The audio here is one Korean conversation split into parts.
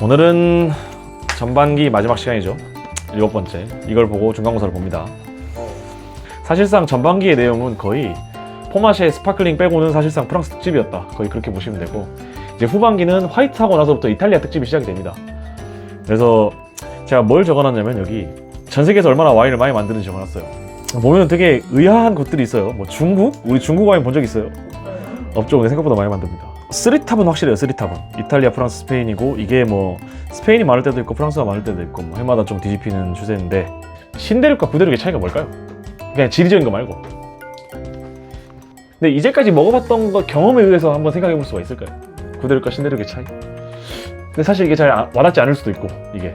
오늘은 전반기 마지막 시간이죠. 7번째. 이걸 보고 중간고사를 봅니다. 사실상 전반기의 내용은 거의 포마쉐 스파클링 빼고는 사실상 프랑스 특집이었다. 거의 그렇게 보시면 되고, 이제 후반기는 화이트하고 나서부터 이탈리아 특집이 시작이 됩니다. 그래서 제가 뭘 적어놨냐면, 여기 전 세계에서 얼마나 와인을 많이 만드는지 적어놨어요. 보면 되게 의아한 것들이 있어요. 뭐 중국? 우리 중국 와인 본 적 있어요? 없죠. 근데 생각보다 많이 만듭니다. 3탑은 확실해요. 3탑은 이탈리아, 프랑스, 스페인이고, 이게 뭐 스페인이 많을 때도 있고 프랑스가 많을 때도 있고, 뭐 해마다 좀 뒤집히는 추세인데, 신대륙과 구대륙의 차이가 뭘까요? 그냥 지리적인 거 말고. 근데 이제까지 먹어봤던 거 경험에 의해서 한번 생각해 볼 수가 있을까요? 구대륙과 신대륙의 차이? 근데 사실 이게 잘 와닿지 않을 수도 있고, 이게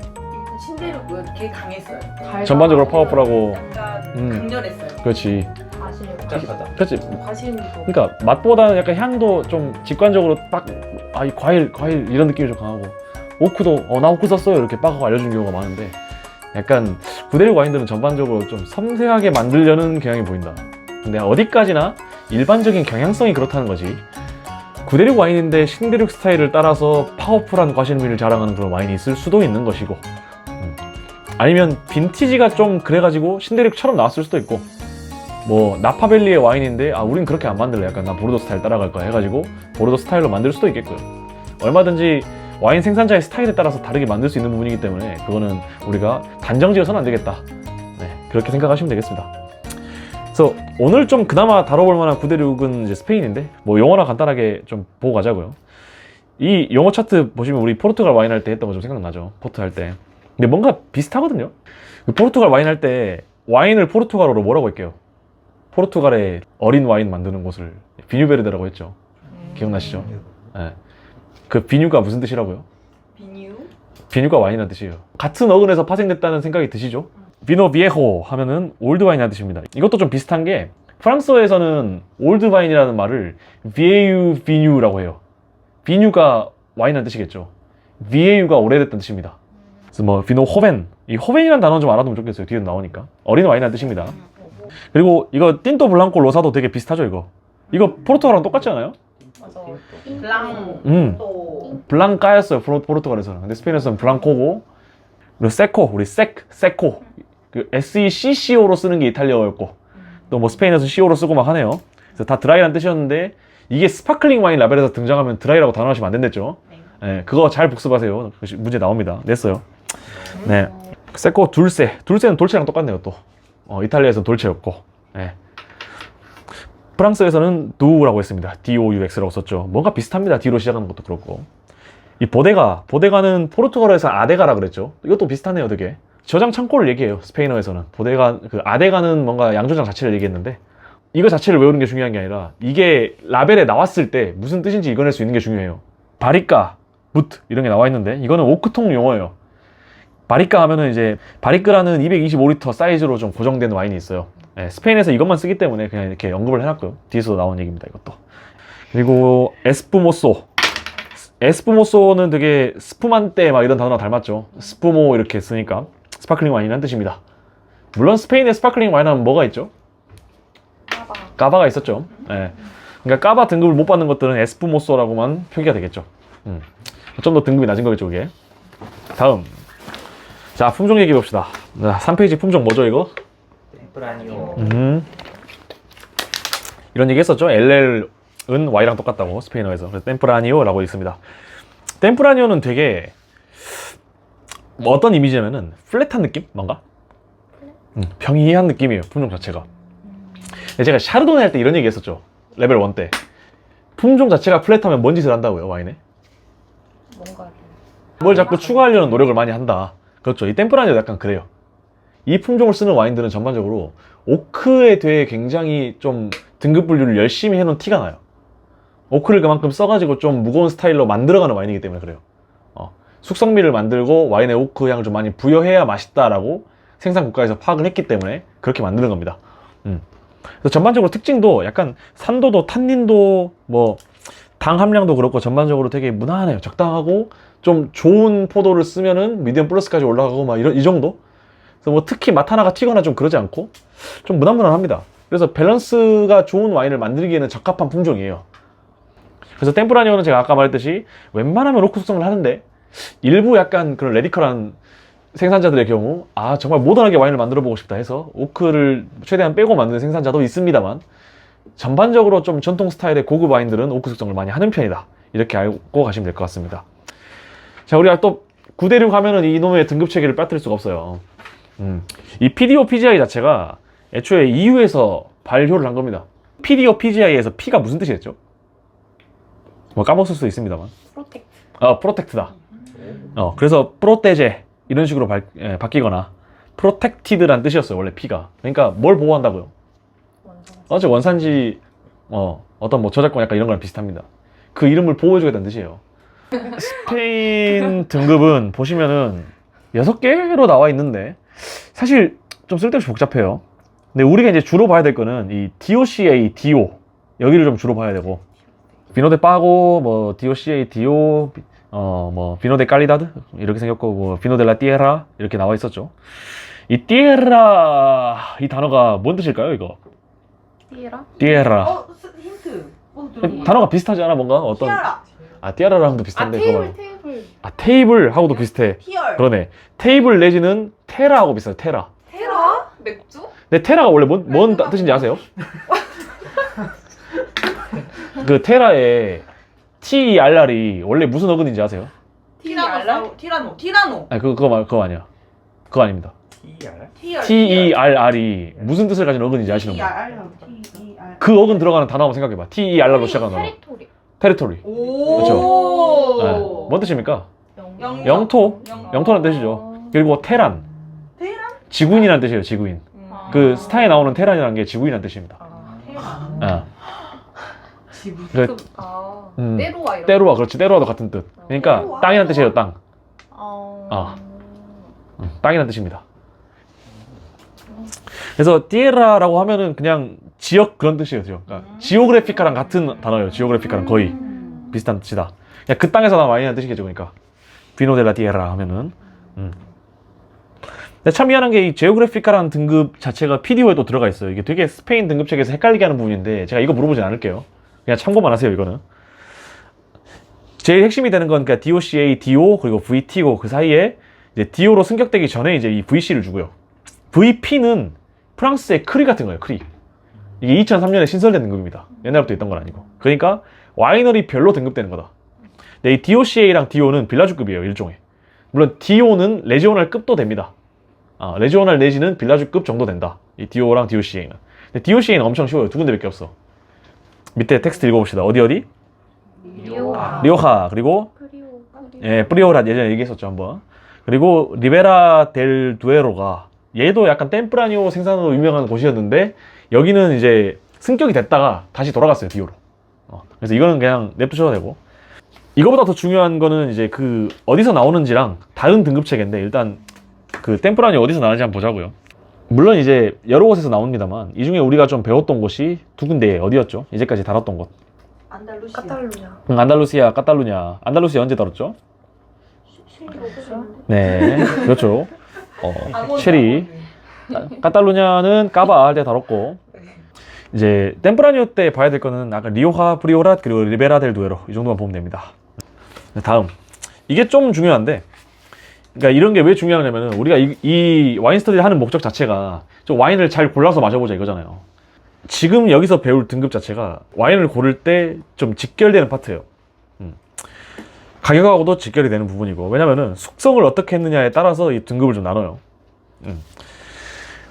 신대륙은 되게 강했어요. 전반적으로 파워풀하고, 약간 강렬했어요. 그렇지. 복잡하다. 그렇지. 과실도. 그러니까 맛보다는 약간 향도 좀 직관적으로 딱, 아, 이 과일 이런 느낌이 좀 강하고, 오크도 나 오크 썼어요 이렇게 빡 알려준 경우가 많은데, 약간 구대륙 와인들은 전반적으로 좀 섬세하게 만들려는 경향이 보인다. 근데 어디까지나 일반적인 경향성이 그렇다는 거지, 구대륙 와인인데 신대륙 스타일을 따라서 파워풀한 과실미를 자랑하는 그런 와인이 있을 수도 있는 것이고, 아니면 빈티지가 좀 그래가지고 신대륙처럼 나왔을 수도 있고, 뭐 나파밸리의 와인인데 우린 그렇게 안 만들래, 약간 나 보르도 스타일 따라갈 거야 해가지고 보르도 스타일로 만들 수도 있겠고요. 얼마든지 와인 생산자의 스타일에 따라서 다르게 만들 수 있는 부분이기 때문에 그거는 우리가 단정지어서는 안 되겠다. 네, 그렇게 생각하시면 되겠습니다. 그래서 오늘 좀 그나마 다뤄볼 만한 구대륙은 이제 스페인인데, 뭐 용어나 간단하게 좀 보고 가자고요. 이 용어 차트 보시면 우리 포르투갈 와인 할 때 했던 거 좀 생각나죠? 포트 할 때. 근데 뭔가 비슷하거든요. 포르투갈 와인 할 때 와인을 포르투갈어로 뭐라고 할게요? 포르투갈의 어린 와인 만드는 곳을 비뉴베르데라고 했죠. 기억나시죠? 네. 그 비뉴가 무슨 뜻이라고요? 비뉴? 비뉴가 와인이라는 뜻이에요. 같은 어근에서 파생됐다는 생각이 드시죠? 비노 비에호 하면은 올드 와인이라는 뜻입니다. 이것도 좀 비슷한 게, 프랑스어에서는 올드 와인이라는 말을 비에유 비뉴라고 해요. 비뉴가 와인이라는 뜻이겠죠. 비에유가 오래됐다는 뜻입니다. 그래서 뭐 비노 호벤, 이 호벤이라는 단어는 좀 알아두면 좋겠어요. 뒤에 나오니까. 어린 와인이라는 뜻입니다. 그리고 이거 틴토 블랑코 로사도 되게 비슷하죠. 이거 포르투갈랑 똑같지 않아요? 맞아. 블랑. 또. 블랑카였어요, 포르투갈에서는. 근데 스페인에서는 블랑코고, 그리고 세코, 우리 세코, 그 SECCO로 쓰는 게 이탈리아어였고, 또 뭐 스페인에서 CO로 쓰고 막 하네요. 그래서 다 드라이라는 뜻이었는데, 이게 스파클링 와인 라벨에서 등장하면 드라이라고 단어하시면 안 된댔죠. 네, 그거 잘 복습하세요. 문제 나옵니다. 냈어요. 네, 세코 둘세는 돌체랑 똑같네요. 또 이탈리아에서는 돌체였고, 네. 프랑스에서는 두라고 했습니다. DOUX라고 썼죠. 뭔가 비슷합니다. D로 시작하는 것도 그렇고. 이 보데가는 포르투갈어에서 아데가라 그랬죠. 이것도 비슷하네요. 되게 저장 창고를 얘기해요. 스페인어에서는 보데가, 그 아데가는 뭔가 양조장 자체를 얘기했는데, 이거 자체를 외우는 게 중요한 게 아니라 이게 라벨에 나왔을 때 무슨 뜻인지 읽어낼 수 있는 게 중요해요. 바리까, 무트 이런 게 나와 있는데, 이거는 오크통 용어예요. 바리까 하면은 이제 바리크라는 225리터 사이즈로 좀 고정된 와인이 있어요. 네, 스페인에서 이것만 쓰기 때문에 그냥 이렇게 언급을 해놨고요. 뒤에서 나온 얘기입니다, 이것도. 그리고 에스푸모소는 되게 스푸만떼 막 이런 단어랑 닮았죠. 스푸모 이렇게 쓰니까 스파클링 와인이라는 뜻입니다. 물론 스페인에 스파클링 와인 하면 뭐가 있죠? 까바가 있었죠. 네. 그러니까 까바 등급을 못 받는 것들은 에스푸모소라고만 표기가 되겠죠. 좀 더 등급이 낮은 거겠죠, 이게. 다음. 자, 품종 얘기해 봅시다. 자, 3페이지 품종 뭐죠, 이거? 템프라니오. 이런 얘기 했었죠. LL은 Y랑 똑같다고, 스페인어에서. 그래서 템프라니오라고 있습니다. 템프라니오는 되게 어떤 이미지냐면은 플랫한 느낌? 뭔가? 평이한 느낌이에요, 품종 자체가. 근데 제가 샤르도네 할 때 이런 얘기 했었죠. 레벨 1 때. 품종 자체가 플랫하면 뭔 짓을 한다고요, 와인에? 뭔가. 뭘 자꾸 추가하려는 노력을 많이 한다. 그렇죠. 이 템프라니오도 약간 그래요. 이 품종을 쓰는 와인들은 전반적으로 오크에 대해 굉장히 좀 등급 분류를 열심히 해놓은 티가 나요. 오크를 그만큼 써가지고 좀 무거운 스타일로 만들어가는 와인이기 때문에 그래요. 숙성미를 만들고 와인에 오크 향을 좀 많이 부여해야 맛있다라고 생산 국가에서 파악을 했기 때문에 그렇게 만드는 겁니다. 그래서 전반적으로 특징도 약간 산도도 탄닌도 뭐 당 함량도 그렇고 전반적으로 되게 무난해요. 적당하고 좀 좋은 포도를 쓰면은 미디엄 플러스까지 올라가고 막 이 정도? 그래서 뭐 특히 맛 하나가 튀거나 좀 그러지 않고 좀 무난무난합니다. 그래서 밸런스가 좋은 와인을 만들기에는 적합한 품종이에요. 그래서 템프라니오는 제가 아까 말했듯이 웬만하면 오크 숙성을 하는데 일부 약간 그런 레디컬한 생산자들의 경우 정말 모던하게 와인을 만들어 보고 싶다 해서 오크를 최대한 빼고 만드는 생산자도 있습니다만 전반적으로 좀 전통 스타일의 고급 와인들은 오크 숙성을 많이 하는 편이다. 이렇게 알고 가시면 될 것 같습니다. 자, 우리가 또 9대6 하면은 이놈의 등급 체계를 빠뜨릴 수가 없어요. 이 PDO PGI 자체가 애초에 EU에서 발효를 한 겁니다. PDO PGI에서 P가 무슨 뜻이었죠? 뭐 까먹을 수도 있습니다만. 프로텍트. 프로텍트다. 그래서 프로테제 이런 식으로 바뀌거나 프로텍티드란 뜻이었어요, 원래 P가. 그러니까 뭘 보호한다고요? 원산지 어떤 뭐 저작권 약간 이런 거랑 비슷합니다. 그 이름을 보호해주겠다는 뜻이에요. 스페인 등급은 보시면은 6개로 나와 있는데 사실 좀 쓸데없이 복잡해요. 근데 우리가 이제 주로 봐야 될 거는 이 DOCA, DO 여기를 좀 주로 봐야 되고 비노 데 빠고 뭐 DOCA, DO 뭐 비노 데 깔리다드 이렇게 생겼고 뭐 비노 데 라 티에라 이렇게 나와 있었죠. 이 티에라 이 단어가 뭔 뜻일까요, 이거? 티에라. 힌트. 단어가 비슷하지 않아, 뭔가? 어떤 티아라. 티아라랑도 비슷한데 그거 테이블. 테이블하고도 비슷해. 티얼. 그러네. 테이블 내지는 테라하고 비슷해. 테라. 테라? 맥주? 근데 테라가 원래 뭔 뜻인지 아세요? 그 테라의 TERR이 원래 무슨 어근인지 아세요? 티라노. 아니 그거 아니야. 그거 아닙니다. TR? TERR이 무슨 뜻을 가진 어근인지 아시는 분? 그 어근 들어가는 단어 한번 생각해봐. TERR로 시작하는 단어. 테리토리. 오. 네. 뭔 뜻입니까? 영토. 영토라는 뜻이죠. 그리고 테란. 지구인이라는 뜻이에요, 지구인. 그 스타에 나오는 테란이라는 게 지구인이라는 뜻입니다. 그, 때로와 이런. 때로와, 그렇지. 때로와도 같은 뜻. 그러니까 때로와? 땅이라는 뜻이에요, 땅. 어. 땅이라는 뜻입니다. 그래서 티에라라고 하면은 그냥 지역 그런 뜻이에요. 그러니까 지오그래피카랑 같은 단어예요. 지오그래피카랑 거의 비슷한 뜻이다. 그냥 그 땅에서 나온 와인이라는 뜻이겠죠. 그러니까 비노 델라 티에라 하면은. 근데 참 미안한 게 이 지오그래피카라는 등급 자체가 PDO에도 들어가 있어요. 이게 되게 스페인 등급 책에서 헷갈리게 하는 부분인데 제가 이거 물어보진 않을게요. 그냥 참고만 하세요. 이거는 제일 핵심이 되는 건 그러니까 DOCA, DO 그리고 VT고 그 사이에 이제 DO로 승격되기 전에 이제 이 VC를 주고요. VP는 프랑스의 크리 같은 거예요. 크리. 이게 2003년에 신설된 등급입니다. 옛날부터 있던 건 아니고. 그러니까 와이너리 별로 등급되는 거다. 근데 이 DOCA랑 DO는 빌라주급이에요. 일종의. 물론 DO는 레지오널 급도 됩니다. 레지오널 내지는 빌라주급 정도 된다. 이 DO랑 DOCA는. 근데 DOCA는 엄청 쉬워요. 두 군데밖에 없어. 밑에 텍스트 읽어봅시다. 어디? 리오하. 그리고 프리오라 예전에 얘기했었죠 한번. 그리고 리베라 델 두에로가 얘도 약간 템프라니오 생산으로 유명한 곳이었는데 여기는 이제 승격이 됐다가 다시 돌아갔어요, 디오로. 그래서 이거는 그냥 냅두셔도 되고. 이거보다 더 중요한 거는 이제 그 어디서 나오는지랑 다른 등급 체계인데 일단 그 템프라니오 어디서 나오는지 한번 보자고요. 물론 이제 여러 곳에서 나옵니다만 이 중에 우리가 좀 배웠던 곳이 두 군데 어디였죠? 이제까지 다뤘던 곳. 안달루시아, 까탈루냐. 안달루시아 언제 다뤘죠? 네, 그렇죠. 체리. 카탈루냐는 까바 할 때 다뤘고 이제 템프라니오 때 봐야 될 거는 아까 리오하, 프리오랏 그리고 리베라 델 두에로 이 정도만 보면 됩니다. 다음 이게 좀 중요한데 그러니까 이런 게 왜 중요하냐면은 우리가 이 와인 스터디를 하는 목적 자체가 좀 와인을 잘 골라서 마셔보자 이거잖아요. 지금 여기서 배울 등급 자체가 와인을 고를 때 좀 직결되는 파트예요. 가격하고도 직결이 되는 부분이고 왜냐면은 숙성을 어떻게 했느냐에 따라서 이 등급을 좀 나눠요.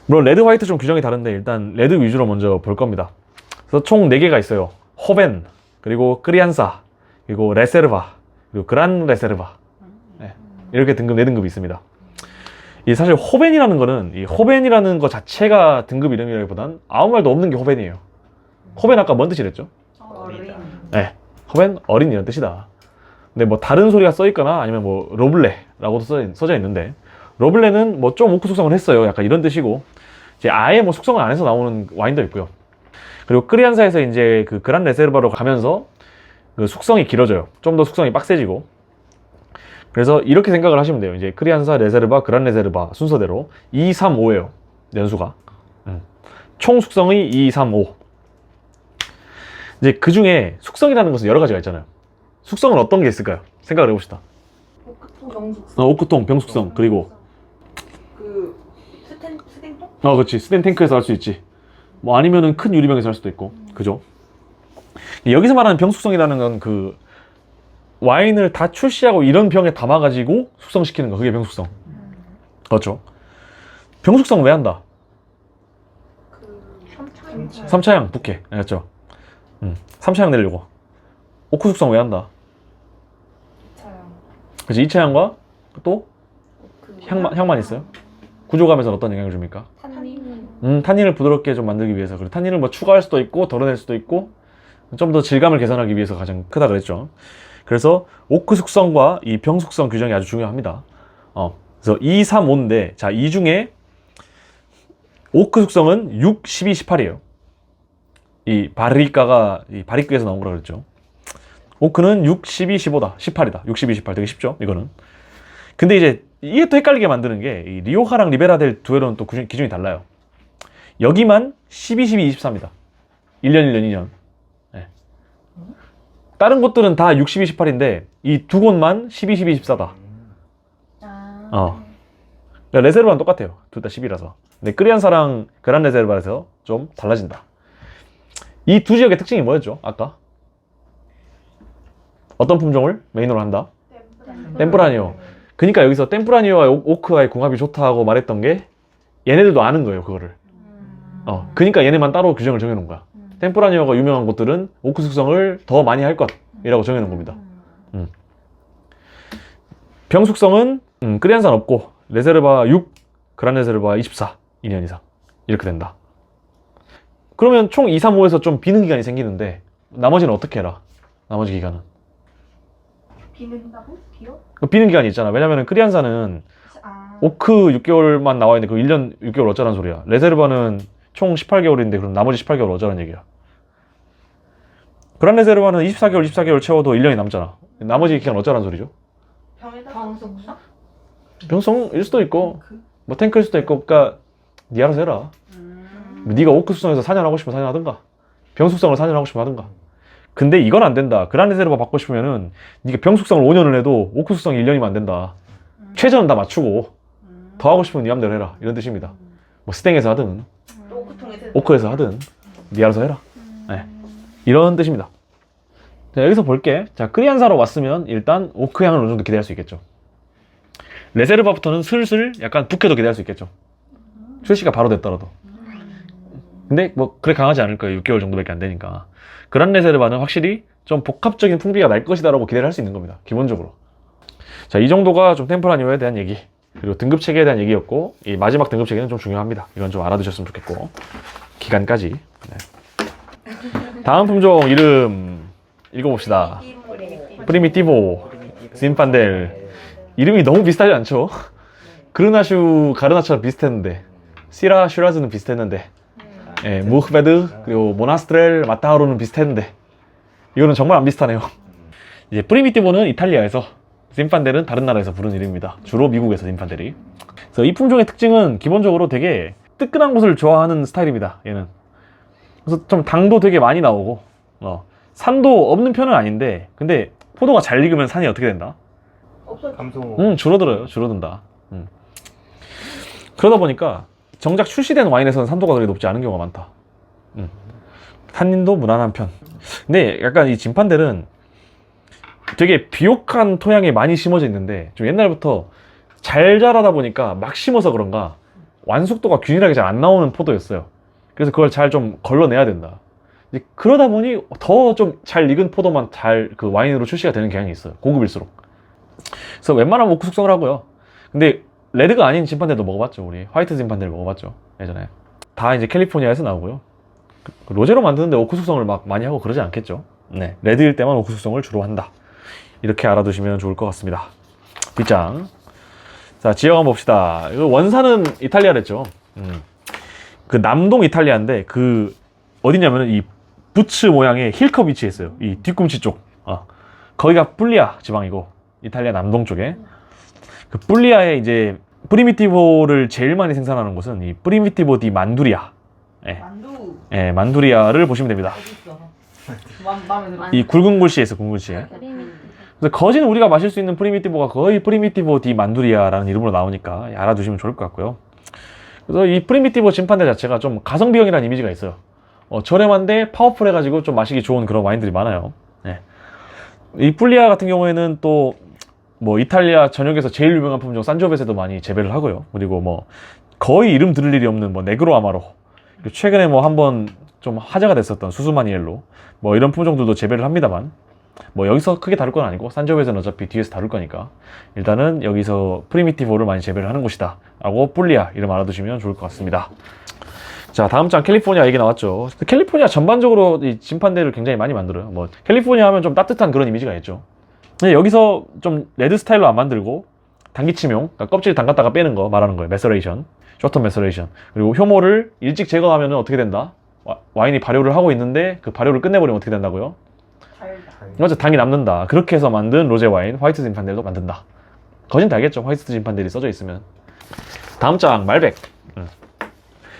물론 레드, 화이트 좀 규정이 다른데 일단 레드 위주로 먼저 볼 겁니다. 그래서 총 4개가 있어요. 호벤, 그리고 크리안사, 그리고 레세르바, 그리고 그란 레세르바. 네. 이렇게 등급 4등급이 있습니다. 이 사실 호벤이라는 거는 이 호벤이라는 거 자체가 등급 이름이라기보단 아무 말도 없는 게 호벤이에요. 호벤 아까 뭔 뜻이랬죠? 어린. 네, 호벤 어린 이런 뜻이다. 근데 뭐 다른 소리가 써 있거나 아니면 뭐 로블레라고도 써져 있는데 로블레는 뭐 좀 오크 숙성을 했어요. 약간 이런 뜻이고 이제 아예 뭐 숙성을 안 해서 나오는 와인도 있고요. 그리고 크리안사에서 이제 그 그란 레세르바로 가면서 그 숙성이 길어져요. 좀 더 숙성이 빡세지고. 그래서 이렇게 생각을 하시면 돼요. 이제 크리안사, 레세르바, 그란 레세르바 순서대로 2, 3, 5예요. 연수가. 총 숙성이 2, 3, 5. 이제 그 중에 숙성이라는 것은 여러 가지가 있잖아요. 숙성은 어떤 게 있을까요? 생각을 해봅시다. 오크통 병숙성. 오크통, 병숙성, 그리고 그 스텐통? 그렇지. 스텐 탱크에서 할 수 있지. 뭐 아니면은 큰 유리병에서 할 수도 있고, 그죠? 여기서 말하는 병숙성이라는 건 그 와인을 다 출시하고 이런 병에 담아가지고 숙성시키는 거, 그게 병숙성. 그렇죠. 병숙성 왜 한다? 그 3차향 부캐, 그렇죠? 3차향 내려고. 오크 숙성 왜 한다? 2차향. 그렇지. 2차향과 또 그 향만 있어요? 구조감에서 어떤 영향을 줍니까? 탄닌. 탄닌을 부드럽게 좀 만들기 위해서. 그리고 탄닌을 뭐 추가할 수도 있고 덜어낼 수도 있고 좀 더 질감을 개선하기 위해서 가장 크다 그랬죠. 그래서 오크 숙성과 이 병 숙성 규정이 아주 중요합니다. 그래서 2, 3, 5인데 자, 이 중에 오크 숙성은 6, 12, 18이에요. 이 바리가가 이 바리크에서 나온 거라 그랬죠. 오크는 6, 12, 15다. 18이다. 6, 12, 18 되게 쉽죠, 이거는. 근데 이제 이게 또 헷갈리게 만드는 게 이 리오하랑 리베라 델 두에로는 또 기준이 달라요. 여기만 12, 12, 24입니다. 1년, 1년, 2년. 네. 다른 곳들은 다 6, 12, 18인데 이 두 곳만 12, 12, 24다. 그러니까 레세르바는 똑같아요. 둘 다 10이라서. 근데 크리안사랑 그란 레세르바에서 좀 달라진다. 이 두 지역의 특징이 뭐였죠? 아까? 어떤 품종을 메인으로 한다? 템프라니오. 그러니까 여기서 템프라니오와 오크와의 궁합이 좋다고 말했던 게 얘네들도 아는 거예요, 그거를. 그러니까 얘네만 따로 규정을 정해놓은 거야. 템프라니오가 유명한 곳들은 오크 숙성을 더 많이 할 것이라고 정해놓은 겁니다. 병 숙성은 크리안산 없고 레세르바 6, 그란 레세르바 24, 2년 이상 이렇게 된다. 그러면 총 2, 3, 5에서 좀 비는 기간이 생기는데 나머지는 어떻게 해라? 나머지 기간은 비는다고? 비요? 비는 기간이 있잖아. 왜냐면은 크리안산은 오크 6개월만 나와 있는데 그 1년 6개월 어쩌란 소리야. 레세르바는 총 18개월인데 그럼 나머지 18개월 어쩌란 얘기야. 그란 레세르바는 24개월 24개월 채워도 1년이 남잖아. 나머지 기간 어쩌란 소리죠? 병숙성? 병성일 수도 있고 뭐 탱크일 수도 있고. 그러니까 니 알아서 해라. 네가 오크 숙성에서 4년 하고 싶으면 4년 하든가 병 숙성을 4년 하고 싶으면 하든가. 근데 이건 안 된다. 그란 레세르바 받고 싶으면은 네가 병 숙성을 5년을 해도 오크 숙성이 1년이면 안 된다. 최저는 다 맞추고 더 하고 싶으면 네 맘대로 해라, 이런 뜻입니다. 뭐 스탱에서 하든 오크에서 하든 네 알아서 해라. 네. 이런 뜻입니다. 자, 여기서 볼게. 자, 크리안사로 왔으면 일단 오크 향을 어느 정도 기대할 수 있겠죠. 레세르바부터는 슬슬 약간 부캐도 기대할 수 있겠죠. 출시가 바로 됐더라도. 근데 뭐 그래 강하지 않을 거예요. 6개월 정도밖에 안 되니까. 그란 레세르바는 확실히 좀 복합적인 풍미가 날 것이다 라고 기대를 할 수 있는 겁니다, 기본적으로. 자, 이 정도가 좀 템프라니오에 대한 얘기, 그리고 등급 체계에 대한 얘기였고, 이 마지막 등급 체계는 좀 중요합니다. 이건 좀 알아두셨으면 좋겠고, 기간까지. 네. 다음 품종 이름 읽어봅시다. 프리미티보 신판델. 이름이 너무 비슷하지 않죠? 그르나슈 가르나처럼 비슷했는데, 시라 슈라즈는 비슷했는데, 무흐베드 그리고 모나스트렐 마타하로는 비슷했는데 이거는 정말 안 비슷하네요. 이제 프리미티보는 이탈리아에서, 신판델은 다른 나라에서 부르는 이름입니다. 주로 미국에서 신판델이. 그래서 이 품종의 특징은 기본적으로 되게 뜨끈한 곳을 좋아하는 스타일입니다, 얘는. 그래서 좀 당도 되게 많이 나오고, 산도 없는 편은 아닌데, 근데 포도가 잘 익으면 산이 어떻게 된다? 감소. 줄어든다. 그러다 보니까 정작 출시된 와인에서는 산도가 그렇게 높지 않은 경우가 많다. 탄닌도 무난한 편. 근데 약간 이 진판델은 되게 비옥한 토양에 많이 심어져 있는데, 좀 옛날부터 잘 자라다 보니까 막 심어서 그런가 완숙도가 균일하게 잘 안 나오는 포도였어요. 그래서 그걸 잘 좀 걸러내야 된다. 이제 그러다 보니 더 좀 잘 익은 포도만 잘 그 와인으로 출시가 되는 경향이 있어요, 고급일수록. 그래서 웬만하면 오크 숙성을 하고요. 근데 레드가 아닌 진판델도 먹어봤죠. 우리 화이트 진판델 먹어봤죠, 예전에. 다 이제 캘리포니아에서 나오고요. 로제로 만드는데 오크 숙성을 막 많이 하고 그러지 않겠죠. 네, 레드일 때만 오크 숙성을 주로 한다. 이렇게 알아두시면 좋을 것 같습니다. 뒷장. 자, 지역 한번 봅시다. 이거 원산은 이탈리아랬죠. 그 남동 이탈리아인데, 그 어디냐면은 이 부츠 모양의 힐컵 위치했어요. 이 뒤꿈치 쪽. 거기가 풀리아 지방이고, 이탈리아 남동 쪽에. 그 풀리아에 이제 프리미티보를 제일 많이 생산하는 곳은 이 프리미티보 디 만두리아. 예, 만두리아를 보시면 됩니다. 마음에 들어. 이 굵은 글씨에 있어, 굵은 글씨에. 그래서 거진 우리가 마실 수 있는 프리미티보가 거의 프리미티보 디 만두리아라는 이름으로 나오니까 알아두시면 좋을 것 같고요. 그래서 이 프리미티보 진판대 자체가 좀 가성비형이라는 이미지가 있어요. 저렴한데 파워풀해가지고 좀 마시기 좋은 그런 와인들이 많아요. 네. 이 풀리아 같은 경우에는 또 뭐 이탈리아 전역에서 제일 유명한 품종 산조베세도 많이 재배를 하고요. 그리고 뭐 거의 이름 들을 일이 없는 뭐 네그로 아마로, 최근에 뭐 한번 좀 화제가 됐었던 수수마니엘로, 뭐 이런 품종들도 재배를 합니다만, 뭐 여기서 크게 다룰 건 아니고 산조베세는 어차피 뒤에서 다룰 거니까 일단은 여기서 프리미티보를 많이 재배를 하는 곳이다 라고 풀리아 이름 알아두시면 좋을 것 같습니다. 자, 다음 장 캘리포니아 얘기 나왔죠. 캘리포니아 전반적으로 이 진판대를 굉장히 많이 만들어요. 뭐 캘리포니아 하면 좀 따뜻한 그런 이미지가 있죠. 근데 여기서 좀 레드 스타일로 안 만들고 단기침용, 그러니까 껍질 담갔다가 빼는 거 말하는 거예요. 메서레이션, 쇼터 메서레이션. 그리고 효모를 일찍 제거하면 어떻게 된다? 와인이 발효를 하고 있는데 그 발효를 끝내버리면 어떻게 된다고요? 맞아, 당이 남는다. 그렇게 해서 만든 로제 와인, 화이트 진판델도 만든다. 거진 다 알겠죠? 화이트 진판델이 써져 있으면. 다음 장 말백.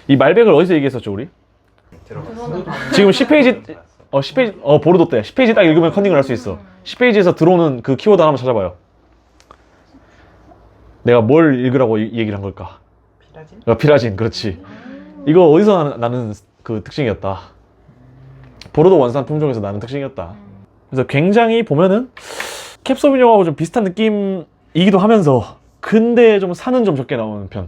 이 말백을 어디서 얘기했었죠, 우리? 지금 10페이지, 10페이지, 보르도 때 10페이지 딱 읽으면 컨닝을 할 수 있어. 10페이지에서 들어오는 그 키워드 하나만 찾아봐요. 내가 뭘 읽으라고 얘기를 한 걸까? 피라진? 피라진, 그렇지. 이거 어디서 나는 그 특징이었다. 보르도 원산 품종에서 나는 특징이었다. 그래서 굉장히 보면은 캡소비뇽하고 좀 비슷한 느낌이기도 하면서 근데 좀 산은 좀 적게 나오는 편.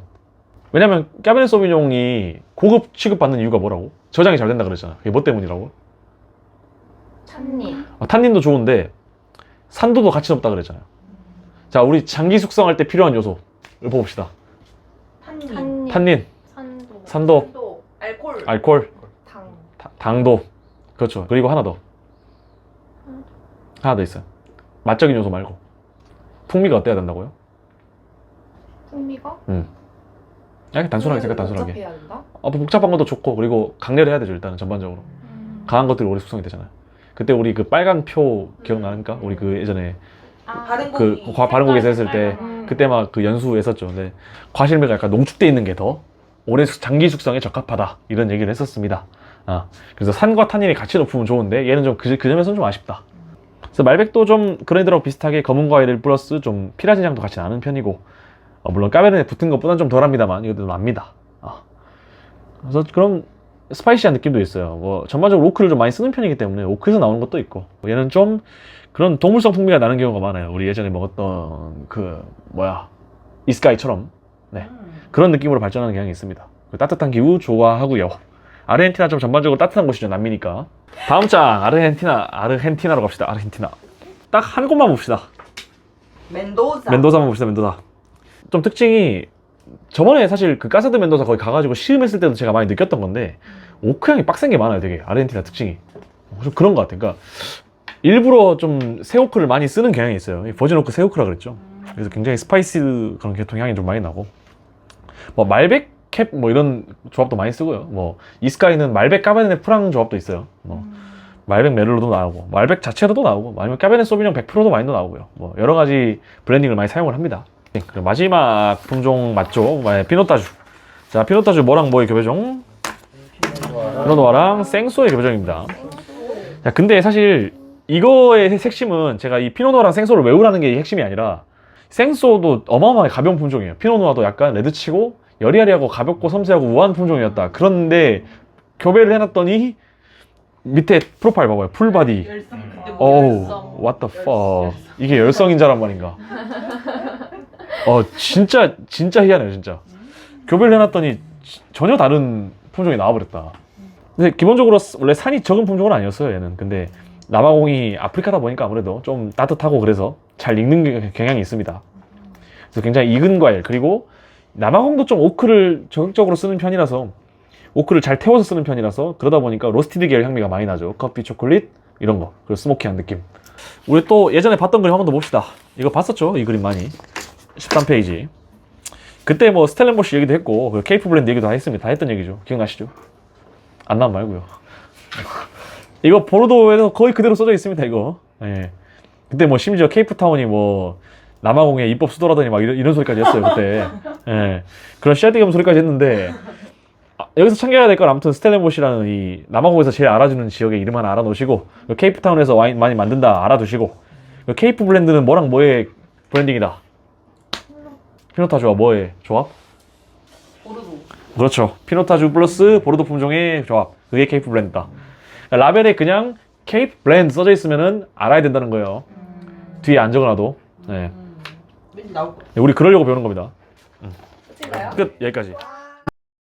왜냐면 까베네 소비뇽이 고급 취급받는 이유가 뭐라고? 저장이 잘 된다 그랬잖아. 그게 뭐 때문이라고? 탄닌. 탄닌도 좋은데 산도도 같이 높다 그랬잖아요. 자, 우리 장기 숙성할 때 필요한 요소를 봅시다. 탄닌, 산도, 알코올, 당도. 그렇죠. 그리고 하나 더 있어요. 맛적인 요소 말고 풍미가 어때야 된다고요? 풍미가? 그냥 단순하게 생각, 단순하게. 복잡한 것도 좋고, 그리고 강렬해야 되죠. 일단은 전반적으로 강한 것들이 오래 숙성이 되잖아요. 그때 우리 그 빨간 표 기억나니까? 우리 그 예전에 그 바른고기에서 했을 때 그때 막 그 연수했었죠. 근데 과실매가 약간 농축돼 있는 게 더 오래 장기 숙성에 적합하다 이런 얘기를 했었습니다. 그래서 산과 탄닌이 같이 높으면 좋은데 얘는 좀 그 점에서는 좀 아쉽다. 그래서 말백도 좀 그런 애들하고 비슷하게 검은 과일을 플러스 좀 피라진 향도 같이 나는 편이고, 물론 까베르네 붙은 것보다는 좀 덜합니다만 이것도 납니다. 그래서 그런 스파이시한 느낌도 있어요. 뭐 전반적으로 오크를 좀 많이 쓰는 편이기 때문에 오크에서 나오는 것도 있고, 얘는 좀 그런 동물성 풍미가 나는 경우가 많아요. 우리 예전에 먹었던 이스카이처럼 그런 느낌으로 발전하는 경향이 있습니다. 따뜻한 기후 좋아하고요. 아르헨티나 좀 전반적으로 따뜻한 곳이죠. 남미니까. 다음 장 아르헨티나로 갑시다. 아르헨티나 딱 한 곳만 봅시다. 멘도사만 봅시다. 멘도사. 좀 특징이 저번에 사실 그 까사드 멘도사 거기 가가지고 시음했을 때도 제가 많이 느꼈던 건데 오크 향이 빡센 게 많아요. 되게 아르헨티나 특징이 좀 그런 것 같아요. 그러니까 일부러 좀 새오크를 많이 쓰는 경향이 있어요. 버진 오크 새오크라 그랬죠. 그래서 굉장히 스파이스 그런 계통 향이 좀 많이 나고, 뭐 말백 캡 뭐 이런 조합도 많이 쓰고요. 뭐 이스카이는 말백 까베네 프랑 조합도 있어요. 뭐 말백 메를로도 나오고 말백 자체로도 나오고, 아니면 까베네 소비뇽 100%도 와인도 나오고요. 뭐 여러 가지 블렌딩을 많이 사용을 합니다. 그리고 마지막 품종 맞죠? 피노타주. 자, 피노타주 뭐랑 뭐의 교배종? 피노누아랑 생소의 교배종입니다. 자, 근데 사실 이거의 핵심은 제가 이 피노누아랑 생소를 외우라는 게 핵심이 아니라, 생소도 어마어마하게 가벼운 품종이에요. 피노누아도 약간 레드치고 여리여리하고 가볍고 섬세하고 우아한 품종이었다. 그런데 교배를 해놨더니 밑에 프로파일 봐봐요. 풀바디. 어우, what the fuck. 이게 열성인자란 말인가. 진짜 희한해요, 진짜. 교배를 해놨더니 전혀 다른 품종이 나와버렸다. 근데 기본적으로 원래 산이 적은 품종은 아니었어요, 얘는. 근데 남아공이 아프리카다 보니까 아무래도 좀 따뜻하고 그래서 잘 익는 경향이 있습니다. 그래서 굉장히 익은 과일, 그리고 남아공도 좀 오크를 적극적으로 쓰는 편이라서, 오크를 잘 태워서 쓰는 편이라서, 그러다 보니까 로스티드 계열 향미가 많이 나죠. 커피, 초콜릿 이런 거, 그리고 스모키한 느낌. 우리 또 예전에 봤던 그림 한 번 더 봅시다. 이거 봤었죠? 이 그림 많이. 13페이지. 그때 뭐 스텔렌보시 얘기도 했고, 그 케이프 블렌드 얘기도 다 했습니다. 다 했던 얘기죠. 기억나시죠? 안 나면 말고요. 이거 보르도에서 거의 그대로 써져 있습니다. 이거. 예. 그때 뭐 심지어 케이프타운이 뭐 남아공에 입법 수도라더니 막 이런 소리까지 했어요. 그때. 예. 그런 샤디감 소리까지 했는데, 여기서 참고해야 될 건 아무튼 스텔렌보시라는 이 남아공에서 제일 알아주는 지역의 이름 하나 알아놓으시고 케이프타운에서 와인 많이 만든다 알아두시고 케이프 블렌드는 뭐랑 뭐의 브랜딩이다. 피노타주와 뭐의 조합? 보르도. 그렇죠. 피노타주 플러스 보르도 품종의 조합. 그게 케이프 블렌드다. 라벨에 그냥 케이프 블렌드 써져 있으면은 알아야 된다는 거예요. 뒤에 안 적어놔도. 네. 왠지 나올 거. 우리 그러려고 배우는 겁니다. 끝인가요? 끝. 여기까지.